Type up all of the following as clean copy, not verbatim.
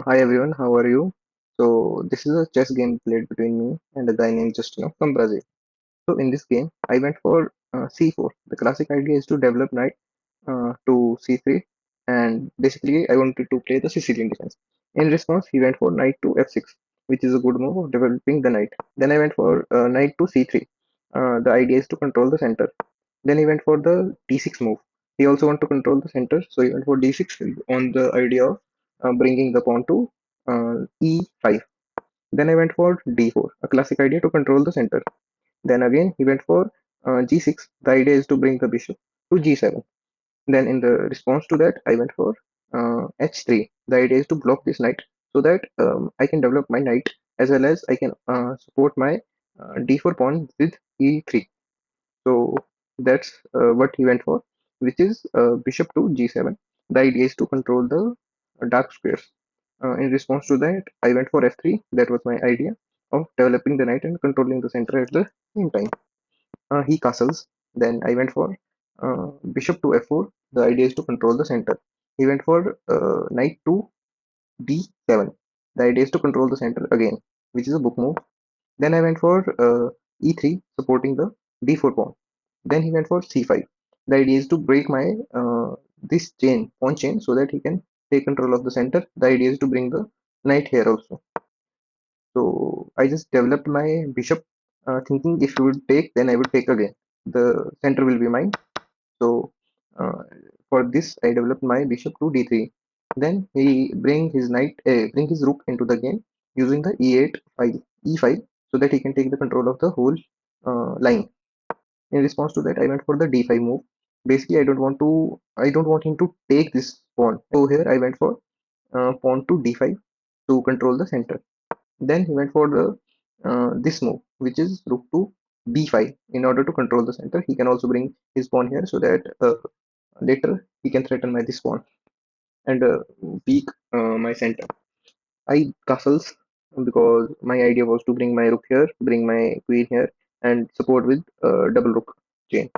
Hi everyone, how are you? This is a chess game played between me and a guy named Justino from Brazil. So in this game, I went for c4. The classic idea is to develop knight to c3, and basically I wanted to play the Sicilian defense. In response, he went for knight to f6, which is a good move of developing the knight. Then I went for knight to c3. The idea is to control the center. Then he went for the d6 move. He also want to control the center, so he went for d6 on the idea of bringing the pawn to e5. Then I went for d4, a classic idea to control the center. Then again he went for g6. The idea is to bring the bishop to g7. Then in the response to that, I went for h3. The idea is to block this knight so that I can develop my knight as well as I can support my d4 pawn with e3. So that's what he went for, which is bishop to g7. The idea is to control the dark squares. In response to that, I went for f3. That was my idea of developing the knight and controlling the center at the same time. He castles. Then I went for bishop to f4. The idea is to control the center. He went for knight to d7. The idea is to control the center again, which is a book move. Then I went for e3, supporting the d4 pawn. Then he went for c5. The idea is to break my this chain, pawn chain, so that he can take control of the center. The idea is to bring the knight here also. So I just developed my bishop, thinking if he would take, then I would take again. The center will be mine. So uh, for this, I developed my bishop to d3. Then he bring his rook into the game using the e8 file, e5, so that he can take the control of the whole line. In response to that, I went for the d5 move. Basically, I don't want him to take this pawn. So here I went for pawn to d5 to control the center. Then he went for the this move, which is rook to b5 in order to control the center. He can also bring his pawn here so that later he can threaten my this pawn and weak my center. I castles because my idea was to bring my rook here, bring my queen here, and support with double rook chain.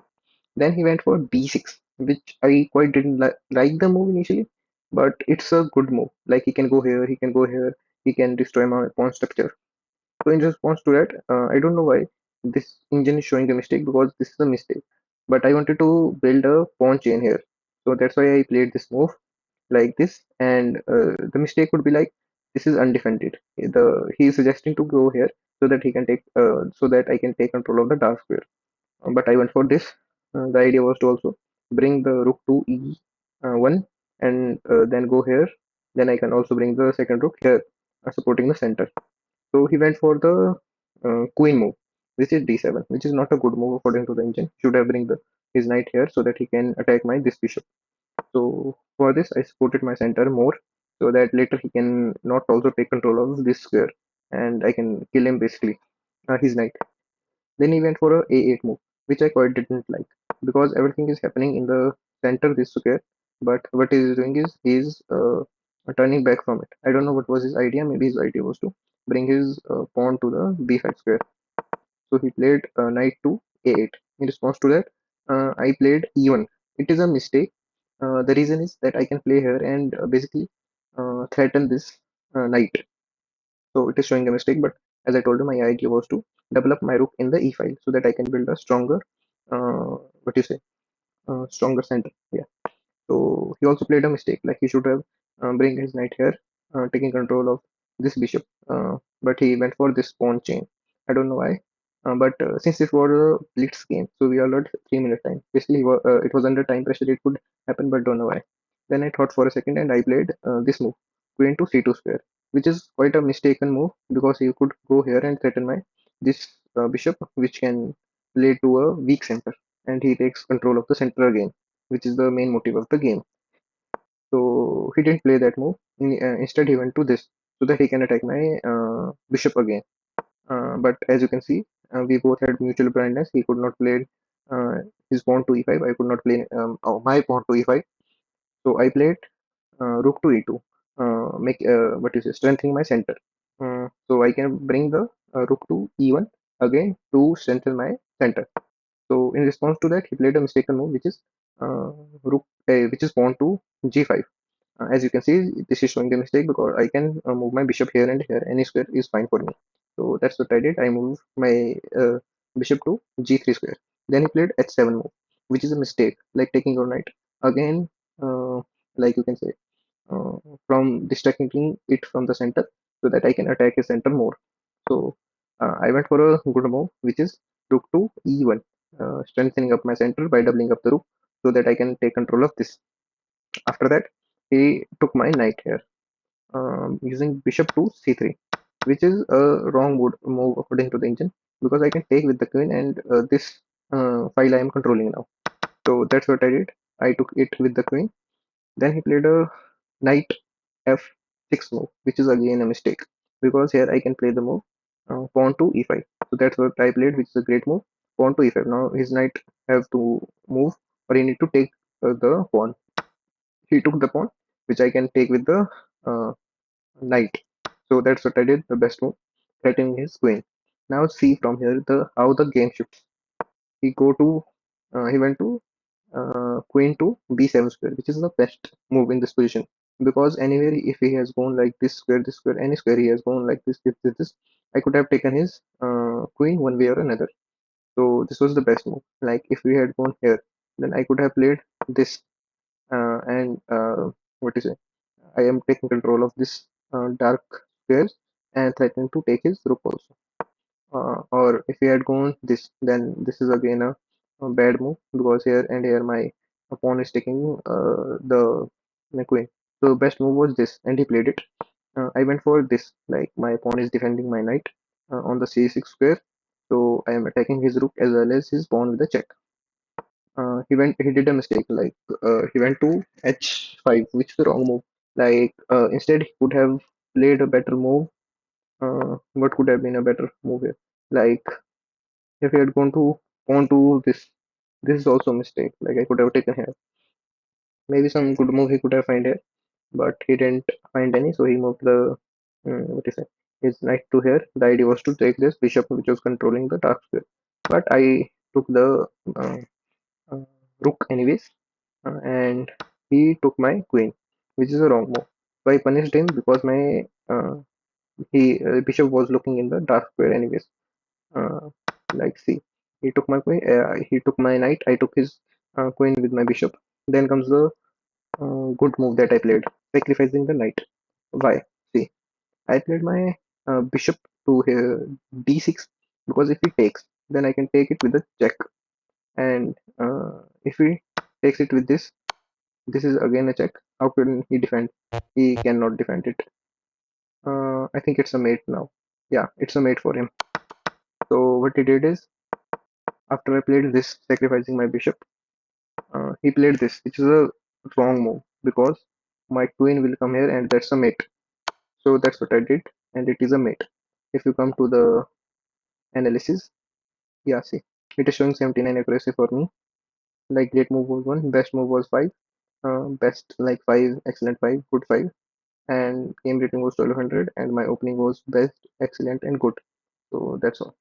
Then he went for b6, which I quite didn't like the move initially, but it's a good move. Like he can go here, he can go here, he can destroy my pawn structure. So in response to that, I don't know why this engine is showing a mistake because this is a mistake. But I wanted to build a pawn chain here, so that's why I played this move like this. And the mistake would be like this is undefended. He is suggesting to go here so that he can take so that I can take control of the dark square. But I went for this. The idea was to also bring the rook to e1 and then go here. Then I can also bring the second rook here, supporting the center. So he went for the queen move, which is d7, which is not a good move according to the engine. Should have bring his knight here so that he can attack my this bishop. So for this, I supported my center more so that later he can not also take control of this square and I can kill him basically, his knight. Then he went for a a8 move, which I quite didn't like because everything is happening in the center this square, but what he is doing is he is turning back from it. I don't know what was his idea. Maybe his idea was to bring his pawn to the b5 square. So he played knight to a8. In response to that, I played e1. It is a mistake. The reason is that I can play here and basically threaten this knight. So it is showing a mistake, but as I told you, my idea was to develop my rook in the e file so that I can build a stronger, what you say, stronger center. Yeah. So he also played a mistake, like he should have bring his knight here, taking control of this bishop. But he went for this pawn chain. I don't know why. But since it was a blitz game, so we allowed 3 minute time. Basically, it was under time pressure. It could happen, but don't know why. Then I thought for a second, and I played this move, queen to c2 square, which is quite a mistaken move because he could go here and threaten my this bishop, which can play to a weak center, and he takes control of the center again, which is the main motive of the game. So he didn't play that move. Instead, he went to this so that he can attack my bishop again. But as you can see, we both had mutual blindness. He could not play uh, his pawn to e5. I could not play my pawn to e5. So I played rook to e2, make what is it, strengthening my center. So I can bring the rook to e1 again to strengthen my center. So in response to that, he played a mistaken move, which is rook, which is pawn to g5. As you can see, this is showing the mistake because I can move my bishop here and here. Any square is fine for me. So that's what I did. I moved my bishop to g3 square. Then he played h7 move, which is a mistake, like taking your knight. Again, uh, like you can say, uh, from distracting it from the center so that I can attack his center more. So I went for a good move, which is rook to e1, strengthening up my center by doubling up the rook so that I can take control of this. After that, he took my knight here, using bishop to c3, which is a wrong move according to the engine because I can take with the queen and this file I am controlling now. So that's what I did. I took it with the queen. Then he played a knight f6 move, which is again a mistake because here I can play the move pawn to e5. So that's what I played, which is a great move. Pawn to e5. Now his knight have to move, or he need to take the pawn. He took the pawn, which I can take with the uh, knight. So that's what I did, the best move, threatening his queen. Now see from here the how the game shifts. He went to queen to b7 square, which is the best move in this position because anywhere if he has gone like this square, any square he has gone like this, I could have taken his queen one way or another. So this was the best move. Like if we had gone here, then I could have played this and what is it? I am taking control of this dark squares and threatening to take his rook also. Or if he had gone this, then this is again a bad move because here and here my pawn is taking the queen. So best move was this, and he played it. I went for this, like my pawn is defending my knight on the c6 square, so I am attacking his rook as well as his pawn with a check. He did a mistake, like he went to h5, which is the wrong move. Like instead he could have played a better move. What could have been a better move here? Like if he had gone to pawn to this is also a mistake. Like I could have taken here. Maybe some good move he could have find here, but he didn't find any. So he moved the what is it? His knight to here. The idea was to take this bishop, which was controlling the dark square. But I took the uh, uh, rook anyways, and he took my queen, which is a wrong move. So I punished him because my he bishop was looking in the dark square anyways. Uh, like see, he took my queen, he took my knight, I took his queen with my bishop. Then comes the good move that I played, sacrificing the knight. Why? See, I played my bishop to d6 because if he takes, then I can take it with a check, and if he takes it with this is again a check. How can he defend? He cannot defend it. I think it's a mate now. Yeah, it's a mate for him. So what he did is, after I played this, sacrificing my bishop, he played this, which is a wrong move because my queen will come here and that's a mate. So that's what I did, and it is a mate. If you come to the analysis, yeah, see, it is showing 79 accuracy for me. Like great move was 1, best move was 5, best like 5, excellent 5, good 5, and game rating was 1200, and my opening was best, excellent, and good. So that's all.